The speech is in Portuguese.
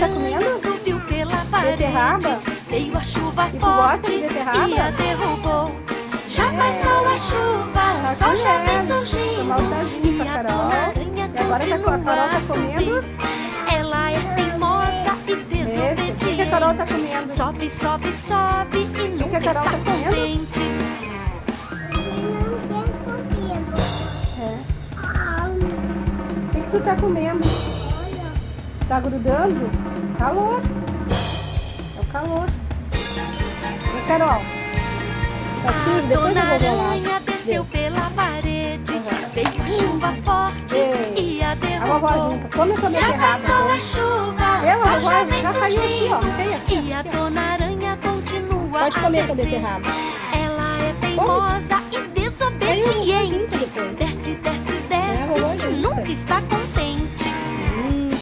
tá comendo? Subiu pela parede, Beterraba? veio a chuva E tu gosta forte de beterraba? e a derrubou. Já passou a chuva, o Tá sol já vem comendo. surgindo Tomar um chazinho com e a a Carol. dona Aranha E agora que a Carol continua tá a subir. comendo. Ela é teimosa e O que desobediente. a Carol tá comendo? Sobe, sobe, sobe e que a nunca Carol está tá comendo? contente. O que tu tá comendo? Tá grudando? Calor. É o calor. E Carol? Tá sujo? Depois Dona eu vou rolar. Aranha desceu pela parede, Uhum. veio a chuva forte Ei, e a a derrubou. vovó junta. Come a tua Já beterraba. passou a chuva, Eu, o sol a já vovó vem já caiu aqui, ó. surgindo Vem aqui, e a aqui, ó. Dona Aranha continua Pode a comer a tua descer. beterraba. Ela é teimosa e desobediente. depois. Desce, desce, É, a desce vovó e junta. nunca está contente.